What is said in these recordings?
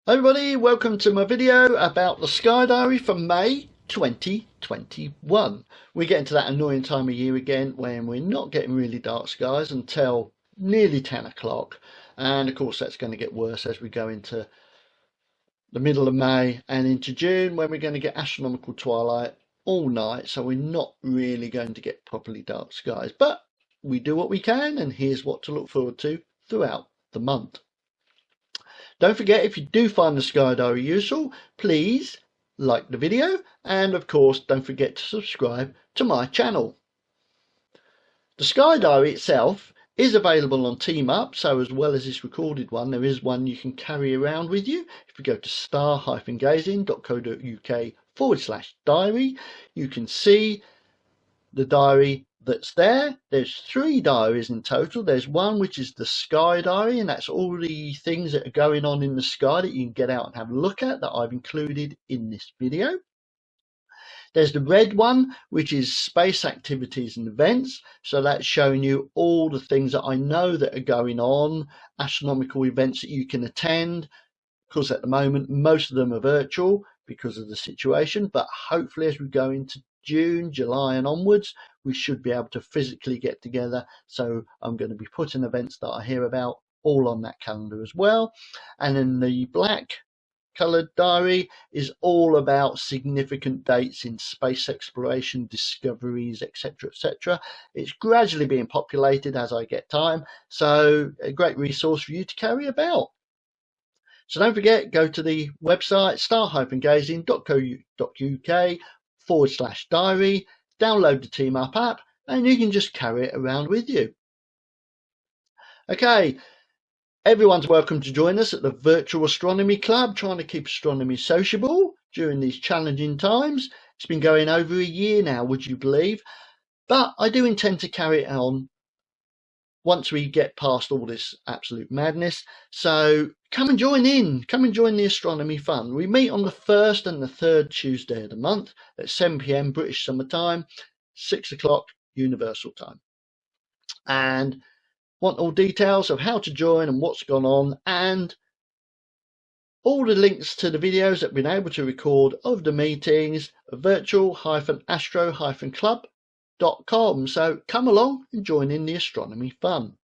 Hi everybody, welcome to my video about the sky diary for May 2021. We're getting to that annoying time of year again when we're not getting really dark skies until nearly 10 o'clock, and of course that's going to get worse as we go into the middle of May and into June, when we're going to get astronomical twilight all night, so we're not really going to get properly dark skies, but we do what we can, and here's what to look forward to throughout the month. Don't forget, if you do find the sky diary useful, please like the video, and of course don't forget to subscribe to my channel. The sky diary itself is available on TeamUp, so as well as this recorded one, there is one you can carry around with you. If you go to star-gazing.co.uk/diary, you can see the diary that's there. There's 3 diaries in total. There's one which is the sky diary, and that's all the things that are going on in the sky that you can get out and have a look at, that I've included in this video. There's the red one, which is space activities and events, so that's showing you all the things that I know that are going on, astronomical events that you can attend. Of course, at the moment most of them are virtual because of the situation, but hopefully as we go into June, July and onwards, we should be able to physically get together. So I'm going to be putting events that I hear about all on that calendar as well. And then the black coloured diary is all about significant dates in space exploration, discoveries, etc, etc. It's gradually being populated as I get time, so a great resource for you to carry about. So don't forget, go to the website star-gazing.co.uk/diary, download the TeamUp app, and you can just carry it around with you. Okay, everyone's welcome to join us at the Virtual Astronomy Club, trying to keep astronomy sociable during these challenging times. It's been going over a year now, would you believe? But I do intend to carry it on once we get past all this absolute madness. So come and join in, come and join the astronomy fun. We meet on the 1st and the 3rd Tuesday of the month at 7 p.m. British Summer Time, 6 o'clock Universal Time. And want all details of how to join and what's gone on, and all the links to the videos that I've been able to record of the meetings, virtual-astro-club.com. So come along and join in the astronomy fun.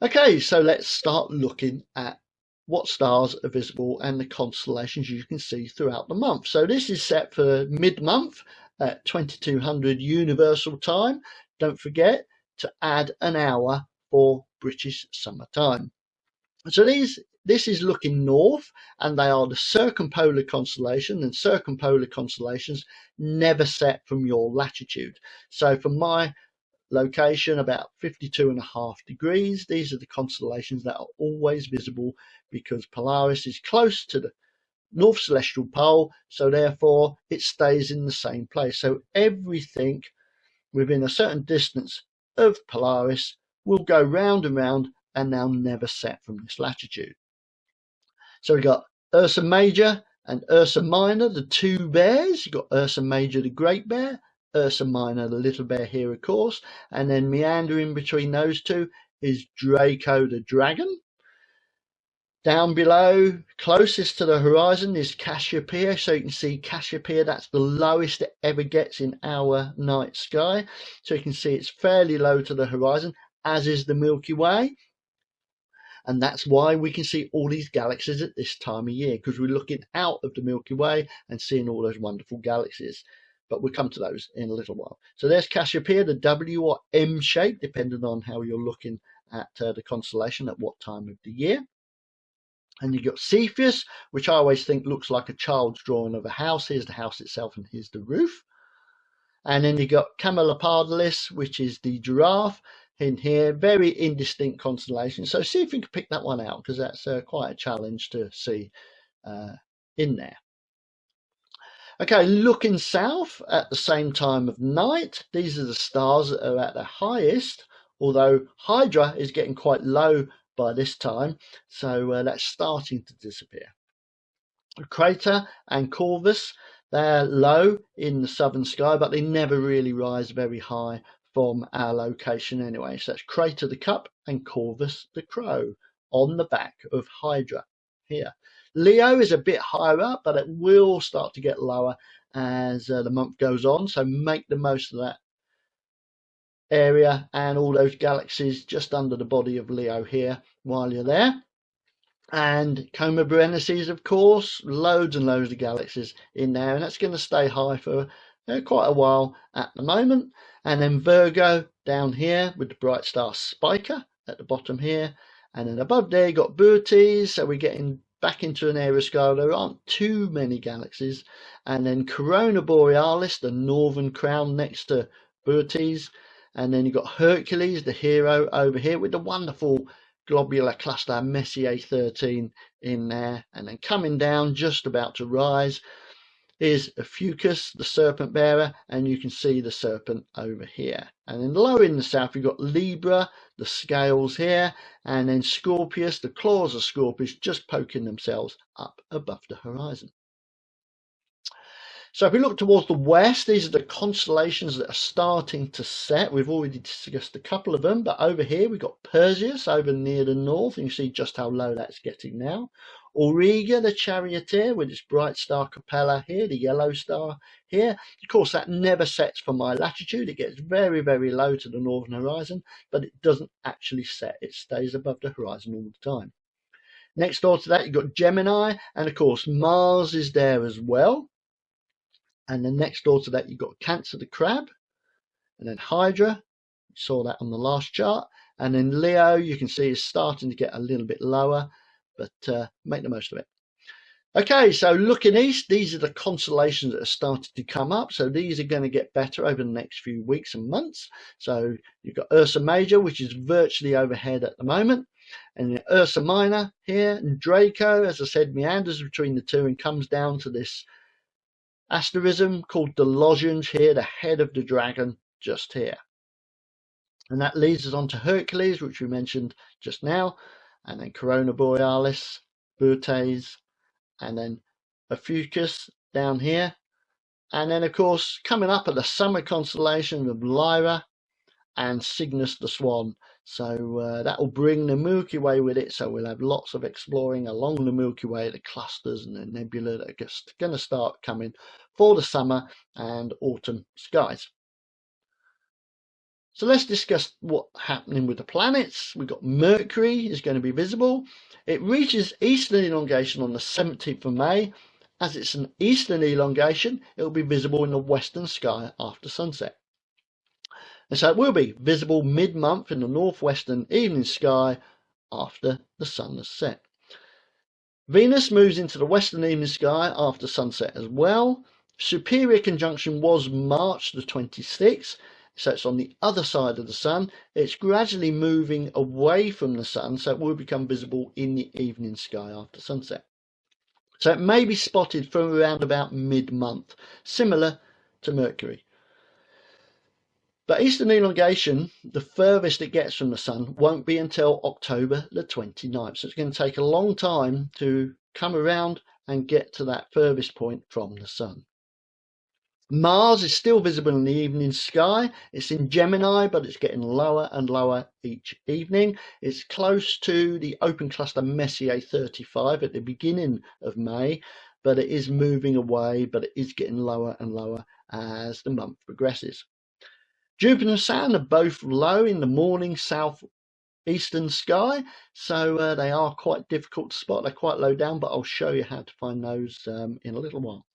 Okay, so let's start looking at what stars are visible and the constellations you can see throughout the month. So this is set for mid-month at 2200 Universal Time. Don't forget to add an hour for British Summer Time. So this is looking north, and they are the circumpolar constellation, and circumpolar constellations never set from your latitude. So from my location, about 52.5 degrees, these are the constellations that are always visible, because Polaris is close to the North Celestial Pole, so therefore it stays in the same place. So everything within a certain distance of Polaris will go round and round, and they'll never set from this latitude. So we've got Ursa Major and Ursa Minor, the 2 bears. You've got Ursa Major, the Great Bear, Ursa Minor, the Little Bear here, of course. And then meandering between those 2 is Draco, the Dragon. Down below, closest to the horizon, is Cassiopeia. So you can see Cassiopeia, that's the lowest it ever gets in our night sky. So you can see it's fairly low to the horizon, as is the Milky Way. And that's why we can see all these galaxies at this time of year, because we're looking out of the Milky Way and seeing all those wonderful galaxies. But we'll come to those in a little while. So there's Cassiopeia, the W or M shape, depending on how you're looking at the constellation at what time of the year. And you've got Cepheus, which I always think looks like a child's drawing of a house. Here's the house itself, and here's the roof. And then you've got Camelopardalis, which is the giraffe in here. Very indistinct constellation. So see if you can pick that one out, because that's quite a challenge to see in there. Okay, looking south at the same time of night, these are the stars that are at their highest, although Hydra is getting quite low by this time, so that's starting to disappear. Crater and Corvus, they're low in the southern sky, but they never really rise very high from our location anyway. So that's Crater the Cup and Corvus the Crow on the back of Hydra. here. Leo is a bit higher up, but it will start to get lower as the month goes on, so make the most of that area and all those galaxies just under the body of Leo here while you're there. And Comet Leonard, of course, loads and loads of galaxies in there, and that's going to stay high for quite a while at the moment. And then Virgo down here with the bright star Spica at the bottom here, and then above there you got Boötes, so we're getting back into an area of sky where there aren't too many galaxies. And then Corona Borealis, the northern crown next to Boötes, and then you've got Hercules, the hero, over here with the wonderful globular cluster Messier 13 in there. And then coming down, just about to rise, is Ophiuchus, the serpent bearer, and you can see the serpent over here. And then lower in the south, you've got Libra, the scales here, and then Scorpius, the claws of Scorpius, just poking themselves up above the horizon. So if we look towards the west, these are the constellations that are starting to set. We've already discussed a couple of them, but over here we've got Perseus over near the north, and you see just how low that's getting now. Auriga, the charioteer, with its bright star Capella here, the yellow star here. Of course, that never sets for my latitude. It gets very, very low to the northern horizon, but it doesn't actually set. It stays above the horizon all the time. Next door to that, you've got Gemini, and of course, Mars is there as well. And then next door to that, you've got Cancer, the crab, and then Hydra. You saw that on the last chart. And then Leo, you can see, is starting to get a little bit lower, but make the most of it. Okay, so looking east, these are the constellations that are starting to come up. So these are going to get better over the next few weeks and months. So you've got Ursa Major, which is virtually overhead at the moment. And Ursa Minor here, and Draco, as I said, meanders between the two and comes down to this asterism called the Lozenge here, the head of the dragon just here. And that leads us on to Hercules, which we mentioned just now, and then Corona Borealis, Boötes, and then Ophiuchus down here. And then, of course, coming up are the summer constellation of Lyra and Cygnus the Swan. So that will bring the Milky Way with it. So we'll have lots of exploring along the Milky Way, the clusters and the nebula that are just going to start coming for the summer and autumn skies. So let's discuss what's happening with the planets. We've got Mercury is going to be visible. It reaches eastern elongation on the 17th of May. As it's an eastern elongation, it will be visible in the western sky after sunset. And so it will be visible mid-month in the northwestern evening sky after the sun has set. Venus moves into the western evening sky after sunset as well. Superior conjunction was March the 26th, so it's on the other side of the sun. It's gradually moving away from the sun, so it will become visible in the evening sky after sunset. So it may be spotted from around about mid-month, similar to Mercury. But eastern elongation, the furthest it gets from the sun, won't be until October the 29th. So it's going to take a long time to come around and get to that furthest point from the sun. Mars is still visible in the evening sky. It's in Gemini, but it's getting lower and lower each evening. It's close to the open cluster Messier 35 at the beginning of May, but it is moving away, but it is getting lower and lower as the month progresses. Jupiter and Saturn are both low in the morning southeastern sky, so they are quite difficult to spot. They're quite low down, but I'll show you how to find those in a little while.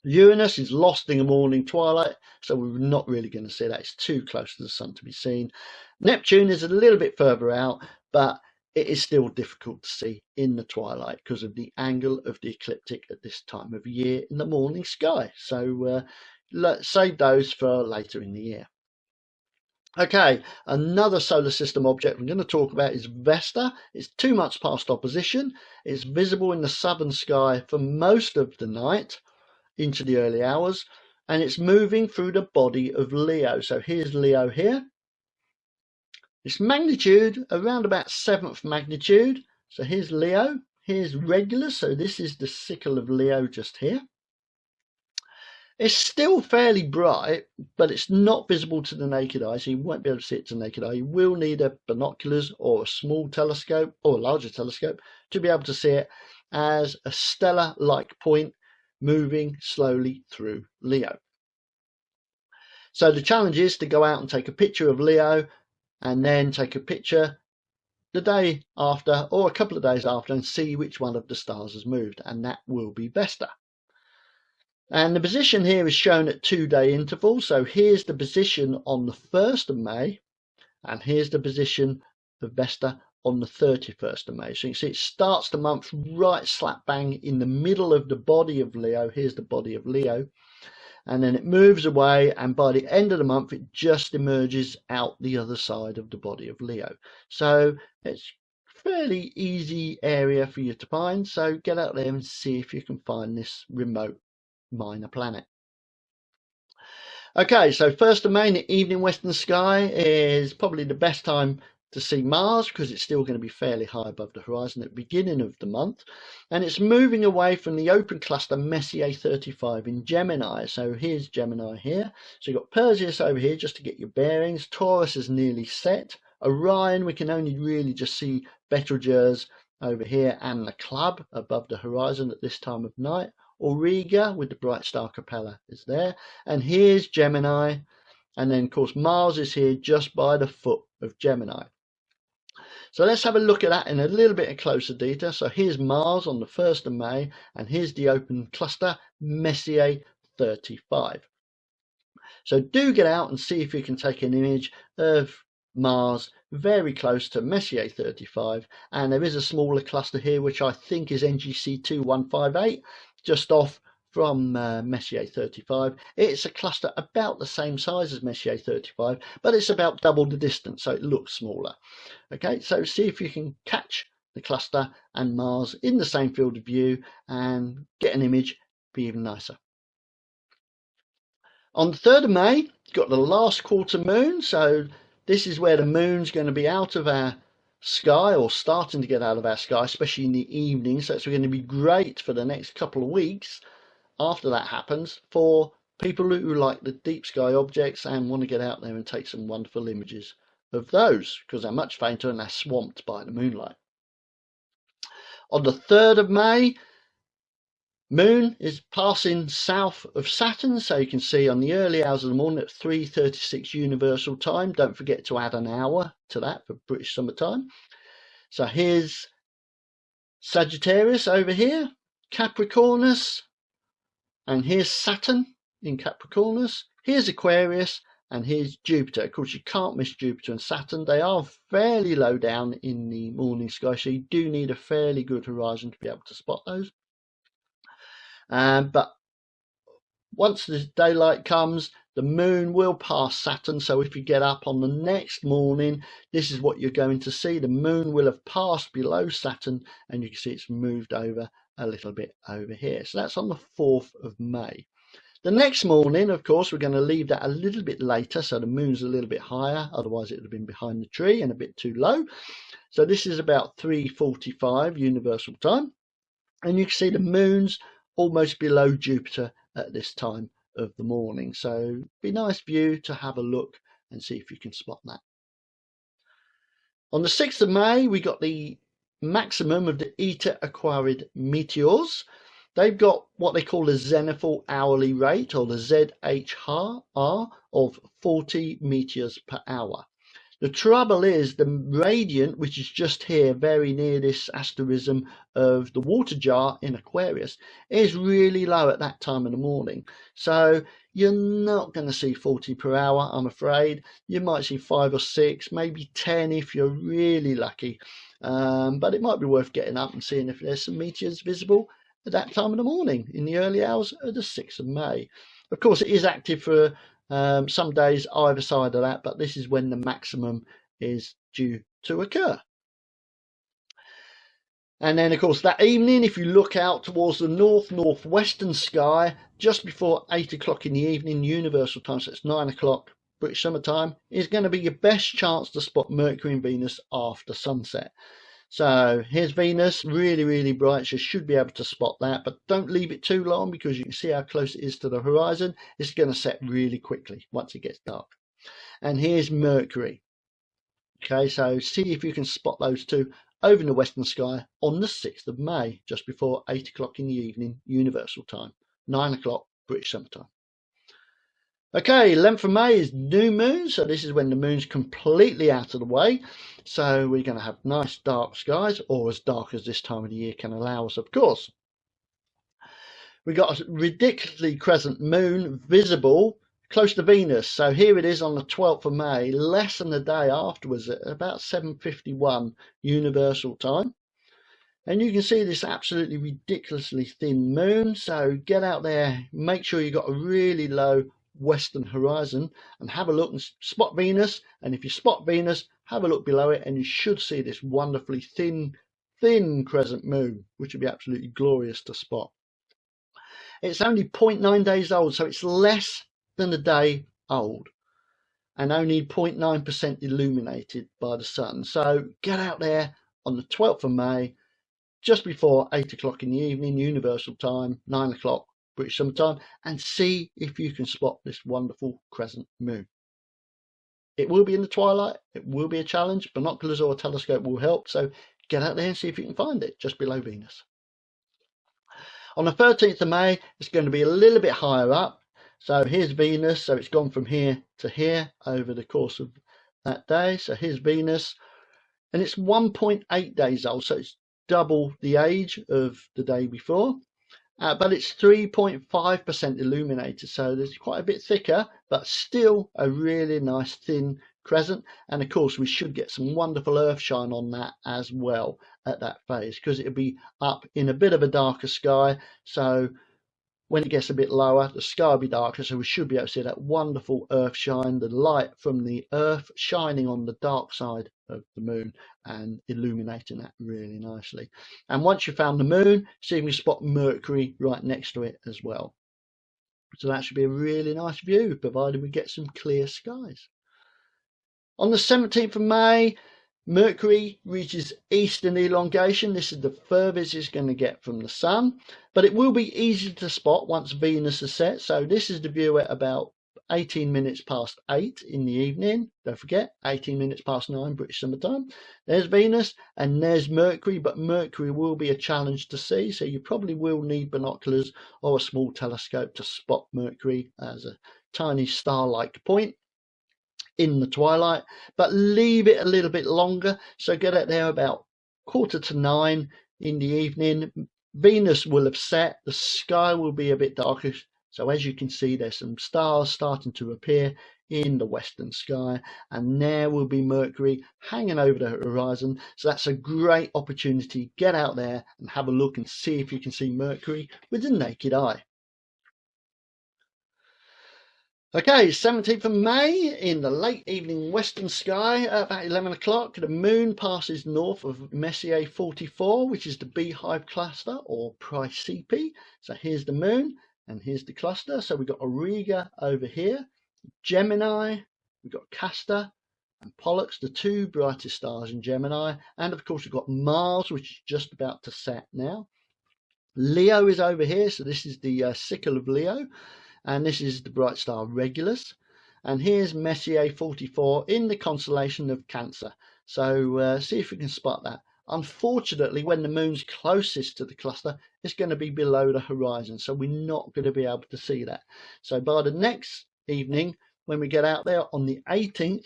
Uranus is lost in the morning twilight, so we're not really going to see that. It's too close to the sun to be seen. Neptune is a little bit further out, but it is still difficult to see in the twilight because of the angle of the ecliptic at this time of year in the morning sky. So let's save those for later in the year. Okay, another solar system object we're going to talk about is Vesta. It's 2 months past opposition. It's visible in the southern sky for most of the night into the early hours, and it's moving through the body of Leo. So here's Leo here. Its magnitude around about 7th magnitude. So here's Leo, here's Regulus, so this is the sickle of Leo just here. It's still fairly bright, but it's not visible to the naked eye, so you won't be able to see it to the naked eye. You will need a binoculars or a small telescope or a larger telescope to be able to see it as a stellar-like point moving slowly through Leo. So the challenge is to go out and take a picture of Leo and then take a picture the day after or a couple of days after and see which one of the stars has moved, and that will be Vesta. And the position here is shown at 2-day intervals. So here's the position on the 1st of May, and here's the position of Vesta on the 31st of May. So you can see it starts the month right slap bang in the middle of the body of Leo. Here's the body of Leo. And then it moves away, and by the end of the month it just emerges out the other side of the body of Leo. So it's a fairly easy area for you to find, so get out there and see if you can find this remote minor planet. Okay, so 1st of May, the evening western sky is probably the best time to see Mars because it's still going to be fairly high above the horizon at the beginning of the month, and it's moving away from the open cluster Messier 35 in Gemini. So here's Gemini here. So you've got Perseus over here just to get your bearings. Taurus is nearly set. Orion, we can only really just see Betelgeuse over here and the club above the horizon at this time of night. Auriga with the bright star Capella is there, and here's Gemini, and then of course Mars is here just by the foot of Gemini. So let's have a look at that in a little bit of closer detail. So here's Mars on the 1st of May, and here's the open cluster Messier 35. So do get out and see if you can take an image of Mars very close to Messier 35, and there is a smaller cluster here which I think is NGC 2158 just off from Messier 35. It's a cluster about the same size as Messier 35, but it's about double the distance, so it looks smaller. Okay, so see if you can catch the cluster and Mars in the same field of view and get an image, be even nicer. On the 3rd of May, you've got the last quarter moon, so this is where the moon's going to be out of our sky, or starting to get out of our sky, especially in the evening. So it's going to be great for the next couple of weeks after that happens for people who like the deep sky objects and want to get out there and take some wonderful images of those, because they're much fainter and they're swamped by the moonlight. On the 3rd of May, Moon is passing south of Saturn, so you can see on the early hours of the morning at 3:36 universal time. Don't forget to add an hour to that for British summertime. So here's Sagittarius over here, Capricornus, and here's Saturn in Capricornus. Here's Aquarius, and here's Jupiter. Of course, you can't miss Jupiter and Saturn. They are fairly low down in the morning sky, so you do need a fairly good horizon to be able to spot those. But once the daylight comes, the moon will pass Saturn. So if you get up on the next morning, this is what you're going to see. The moon will have passed below Saturn, and you can see it's moved over a little bit over here. So that's on the 4th of May. The next morning, of course, we're going to leave that a little bit later, so the moon's a little bit higher. Otherwise, it would have been behind the tree and a bit too low. So this is about 3:45 universal time, and you can see the moon's almost below Jupiter at this time of the morning. So be a nice view to have a look and see if you can spot that. On the 6th of May, we got the maximum of the Eta Aquarid meteors. They've got what they call a zenithal hourly rate, or the ZHR, of 40 meteors per hour. The trouble is the radiant, which is just here, very near this asterism of the water jar in Aquarius, is really low at that time of the morning. So you're not going to see 40 per hour, I'm afraid. You might see 5 or 6, maybe 10 if you're really lucky. But it might be worth getting up and seeing if there's some meteors visible at that time of the morning in the early hours of the 6th of May. Of course, it is active for some days either side of that, but this is when the maximum is due to occur. And then, of course, that evening, if you look out towards the northwestern sky, just before 8 o'clock in the evening, universal time, so it's 9 o'clock British summertime, is going to be your best chance to spot Mercury and Venus after sunset. So here's Venus, really, really bright. So you should be able to spot that, but don't leave it too long because you can see how close it is to the horizon. It's going to set really quickly once it gets dark. And here's Mercury. Okay, so see if you can spot those two over in the western sky on the 6th of May, just before 8 o'clock in the evening, universal time, 9 o'clock British summer time. Okay, 11th of May is new moon, so this is when the moon's completely out of the way. So we're going to have nice dark skies, or as dark as this time of the year can allow us, of course. We got a ridiculously crescent moon visible close to Venus. So here it is on the 12th of May, less than a day afterwards, at about 7:51 universal time. And you can see this absolutely ridiculously thin moon. So get out there, make sure you got a really low western horizon and have a look and spot Venus. And if you spot Venus, have a look below it and you should see this wonderfully thin crescent moon, which would be absolutely glorious to spot. It's only 0.9 days old, so it's less than a day old and only 0.9% illuminated by the sun. So get out there on the 12th of May, just before 8 o'clock in the evening, universal time, 9 o'clock British summer time, and see if you can spot this wonderful crescent moon. It will be in the twilight, it will be a challenge. Binoculars or a telescope will help, so get out there and see if you can find it just below Venus. On the 13th of May, it's going to be a little bit higher up. So here's Venus. So it's gone from here to here over the course of that day. So here's Venus. And it's 1.8 days old. So it's double the age of the day before. But it's 3.5% illuminated. So it's quite a bit thicker, but still a really nice thin crescent. And of course, we should get some wonderful earth shine on that as well at that phase, because it'll be up in a bit of a darker sky. So when it gets a bit lower, the sky will be darker, so we should be able to see that wonderful earth shine, the light from the earth shining on the dark side of the moon and illuminating that really nicely. And once you've found the moon, see if you can spot Mercury right next to it as well. So that should be a really nice view, provided we get some clear skies. On the 17th of May, Mercury reaches eastern elongation. This is the furthest it's going to get from the sun, but it will be easy to spot once Venus is set. So this is the view at about 18 minutes past 8 in the evening. Don't forget, 18 minutes past 9 British summer time. There's Venus and there's Mercury, but Mercury will be a challenge to see, so you probably will need binoculars or a small telescope to spot Mercury as a tiny star-like point in the twilight, but leave it a little bit longer. So get out there about 8:45 in the evening. Venus will have set, the sky will be a bit darker. So as you can see, there's some stars starting to appear in the western sky, and there will be Mercury hanging over the horizon. So that's a great opportunity. Get out there and have a look and see if you can see Mercury with the naked eye. Okay, 17th of May, in the late evening western sky, about 11 o'clock, the moon passes north of Messier 44, which is the Beehive cluster, or Praesepe. So here's the moon, and here's the cluster. So we've got Auriga over here, Gemini, we've got Castor, and Pollux, the two brightest stars in Gemini. And of course, we've got Mars, which is just about to set now. Leo is over here, so this is the sickle of Leo. And this is the bright star Regulus, and here's Messier 44 in the constellation of Cancer. So see if we can spot that. Unfortunately, when the moon's closest to the cluster, it's going to be below the horizon, so we're not going to be able to see that. So by the next evening, when we get out there on the 18th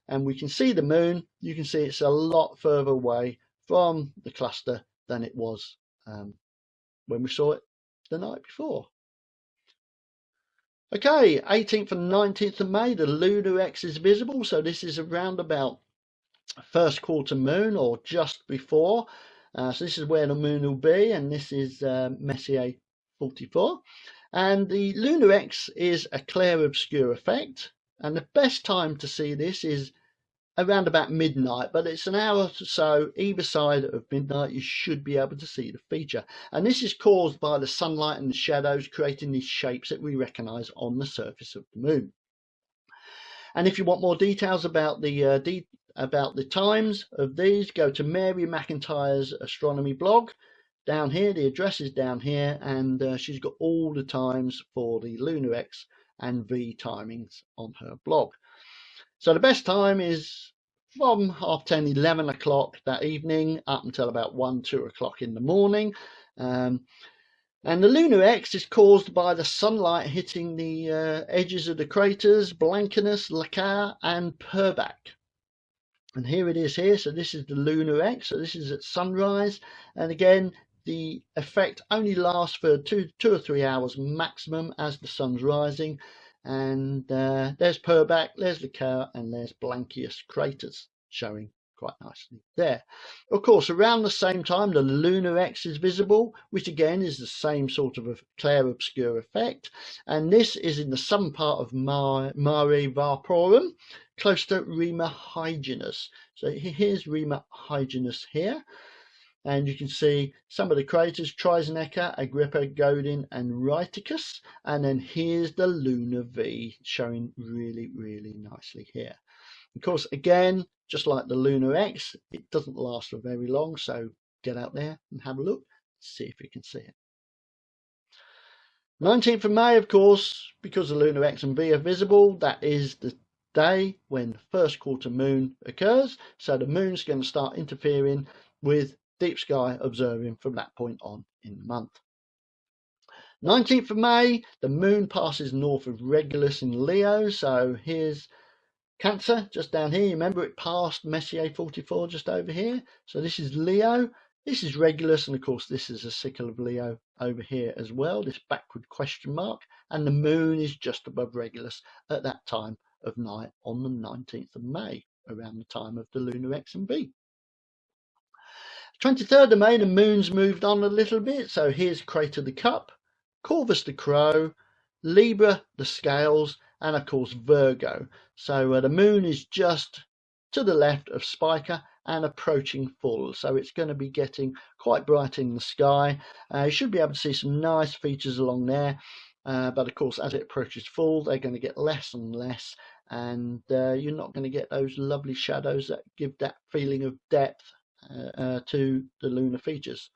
and we can see the moon, you can see it's a lot further away from the cluster than it was when we saw it the night before. Okay, 18th and 19th of May, the Lunar X is visible. So this is around about first quarter moon, or just before. So this is where the moon will be, and this is Messier 44. And the Lunar X is a clear obscure effect. And the best time to see this is around about midnight, but it's an hour or so either side of midnight. You should be able to see the feature, and this is caused by the sunlight and the shadows creating these shapes that we recognize on the surface of the moon. And if you want more details about the about the times of these, go to Mary McIntyre's astronomy blog. Down here, the address is down here, and she's got all the times for the Lunar X and V timings on her blog. So the best time is from 10:30, 11 o'clock that evening up until about 1, 2 o'clock in the morning. And the Lunar X is caused by the sunlight hitting the edges of the craters Blancanus, Lacaille and Purbeck. And here it is here. So this is the Lunar X. So this is at sunrise. And again, the effect only lasts for two or 3 hours maximum as the sun's rising. And there's Purbeck, there's Lacaille, and there's Blancanus craters showing quite nicely there. Of course, around the same time, the Lunar X is visible, which again is the same sort of a clair obscure effect. And this is in the southern part of Mare Vaporum, close to Rima Hyginus. So here's Rima Hyginus here. And you can see some of the craters, Triseneca, Agrippa, Godin, and Rhyticus. And then here's the Lunar V showing really, really nicely here. Of course, again, just like the Lunar X, it doesn't last for very long. So get out there and have a look, see if you can see it. 19th of May, of course, because the Lunar X and V are visible, that is the day when the first quarter moon occurs. So the moon's going to start interfering with deep sky observing from that point on in the month. 19th of May, the moon passes north of Regulus in Leo. So here's Cancer just down here. You remember it passed Messier 44 just over here. So this is Leo. This is Regulus, and of course this is a sickle of Leo over here as well, this backward question mark. And the moon is just above Regulus at that time of night on the 19th of May, around the time of the Lunar X and V. 23rd of May, the moon's moved on a little bit. So here's Crater the Cup, Corvus the Crow, Libra the Scales, and of course Virgo. So the moon is just to the left of Spica and approaching full. So it's going to be getting quite bright in the sky. You should be able to see some nice features along there. But of course, as it approaches full, they're going to get less and less. And you're not going to get those lovely shadows that give that feeling of depth to the lunar features.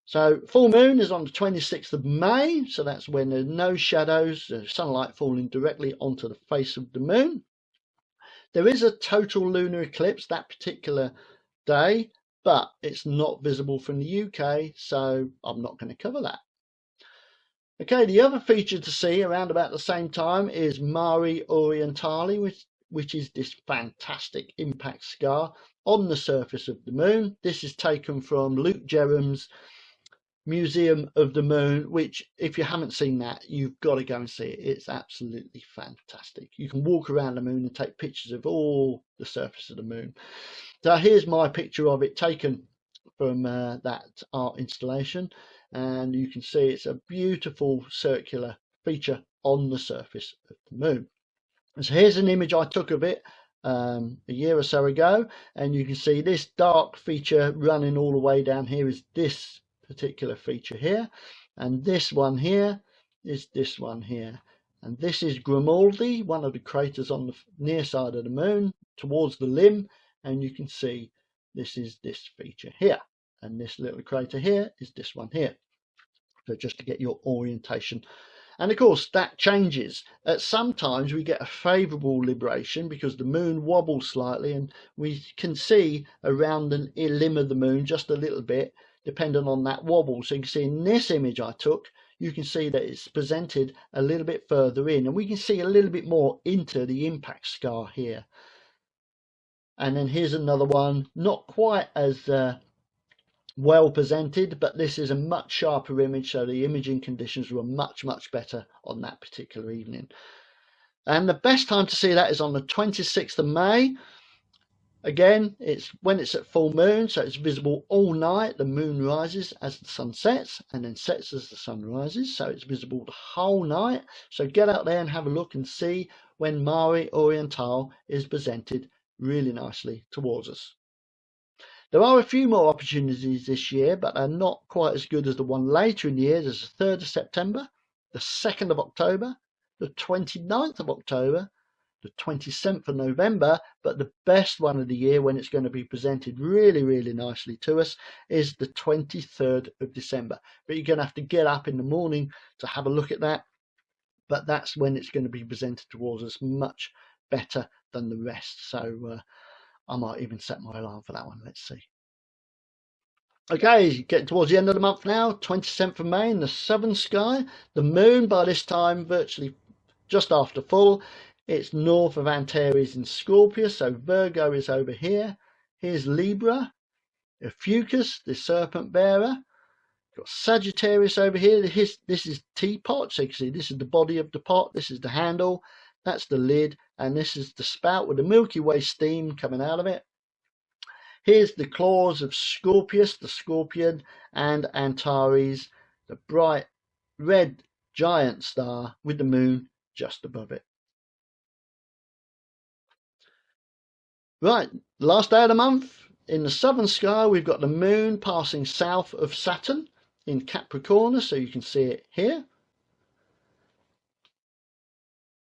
So full moon is on the 26th of May, so that's when there's no shadows, sunlight falling directly onto the face of the moon. There is a total lunar eclipse that particular day, but it's not visible from the UK, so I'm not going to cover that. Okay, the other feature to see around about the same time is Mare Orientali, which is this fantastic impact scar on the surface of the moon. This is taken from Luke Jerram's Museum of the Moon, which if you haven't seen that, you've got to go and see it. It's absolutely fantastic. You can walk around the moon and take pictures of all the surface of the moon. So here's my picture of it taken from that art installation, and you can see it's a beautiful circular feature on the surface of the moon. And so here's an image I took of it a year or so ago, and you can see this dark feature running all the way down here is this particular feature here, and this one here is this one here, and this is Grimaldi, one of the craters on the near side of the moon towards the limb, and you can see this is this feature here, and this little crater here is this one here. So just to get your orientation. And of course that changes. At sometimes we get a favourable libration because the moon wobbles slightly, and we can see around the limb of the moon just a little bit depending on that wobble. So you can see in this image I took, you can see that it's presented a little bit further in, and we can see a little bit more into the impact scar here. And then here's another one, not quite as well presented, but this is a much sharper image, so the imaging conditions were much better on that particular evening. And the best time to see that is on the 26th of May. Again, it's when it's at full moon, so it's visible all night. The moon rises as the sun sets and then sets as the sun rises, so it's visible the whole night. So get out there and have a look and see when Mare Orientali is presented really nicely towards us. There are a few more opportunities this year, but they're not quite as good as the one later in the year. There's the 3rd of September, the 2nd of October, the 29th of October, the 27th of November, but the best one of the year when it's going to be presented really, really nicely to us is the 23rd of December. But you're going to have to get up in the morning to have a look at that. But that's when it's going to be presented towards us much better than the rest. So I might even set my alarm for that one. Let's see. Okay, getting towards the end of the month now, 27th of May in the southern sky. The moon by this time virtually just after full. It's north of Antares in Scorpio, so Virgo is over here. Here's Libra, Ophiuchus, the serpent bearer. Got Sagittarius over here. This is teapot, so you can see this is the body of the pot, this is the handle, that's the lid, and this is the spout with the Milky Way steam coming out of it. Here's the claws of Scorpius, the scorpion, and Antares, the bright red giant star with the moon just above it. Right, last day of the month, in the southern sky, we've got the moon passing south of Saturn in Capricorn, so you can see it here.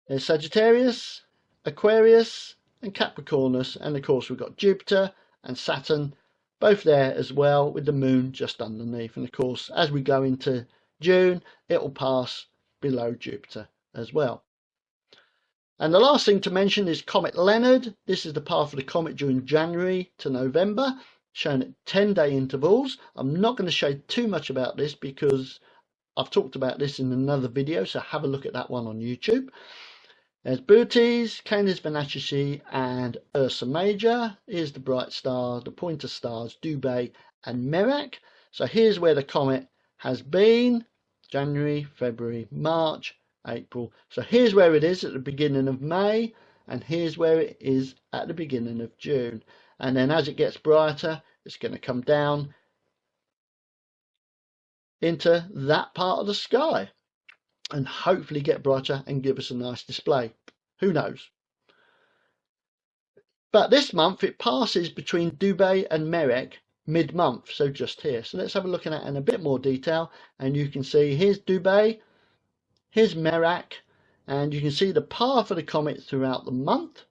There's Sagittarius, Aquarius, and Capricornus, and of course we've got Jupiter and Saturn, both there as well, with the moon just underneath. And of course, as we go into June, it will pass below Jupiter as well. And the last thing to mention is Comet Leonard. This is the path of the comet during January to November, shown at 10-day intervals. I'm not going to show too much about this because I've talked about this in another video, so have a look at that one on YouTube. There's Bootes, Canis Venatici, and Ursa Major. Here's the bright star, the pointer stars, Dubhe and Merak. So here's where the comet has been: January, February, March, April. So here's where it is at the beginning of May, and here's where it is at the beginning of June. And then as it gets brighter, it's going to come down into that part of the sky and hopefully get brighter and give us a nice display. Who knows? But this month it passes between Dubhe and Merak mid-month, so just here. So let's have a look at it in a bit more detail, and you can see here's Dubhe, here's Merak, and you can see the path of the comet throughout the month.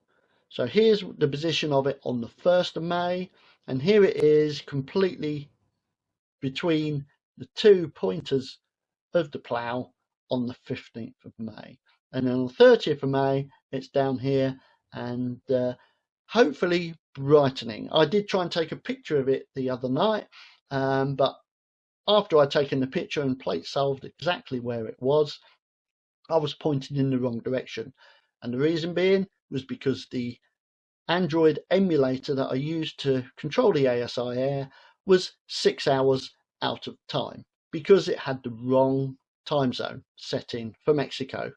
So here's the position of it on the 1st of May, and here it is completely between the two pointers of the plough on the 15th of May. And then on the 30th of May, it's down here and hopefully brightening. I did try and take a picture of it the other night, but after I'd taken the picture and plate solved exactly where it was, I was pointed in the wrong direction. And the reason being was because the Android emulator that I used to control the ASI Air was 6 hours out of time because it had the wrong time zone setting for Mexico,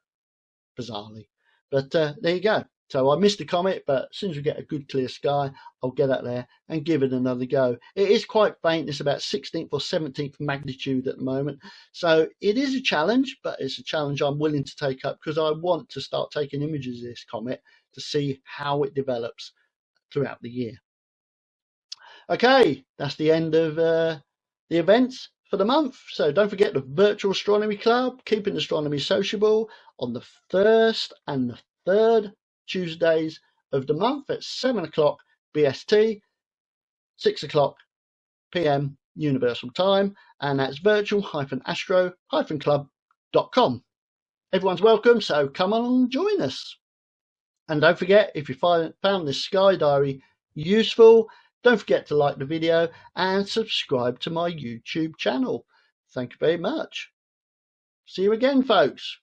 bizarrely. But there you go. So I missed the comet, but as soon as we get a good clear sky, I'll get out there and give it another go. It is quite faint. It's about 16th or 17th magnitude at the moment. So it is a challenge, but it's a challenge I'm willing to take up because I want to start taking images of this comet to see how it develops throughout the year. Okay, that's the end of the events for the month. So don't forget the Virtual Astronomy Club, keeping astronomy sociable, on the 1st and the 3rd Tuesdays of the month at 7 o'clock BST, 6 o'clock PM Universal Time, and that's virtual-astro-club.com. Everyone's welcome, so come on and join us. And don't forget, if you found this Sky Diary useful, don't forget to like the video and subscribe to my YouTube channel. Thank you very much. See you again, folks.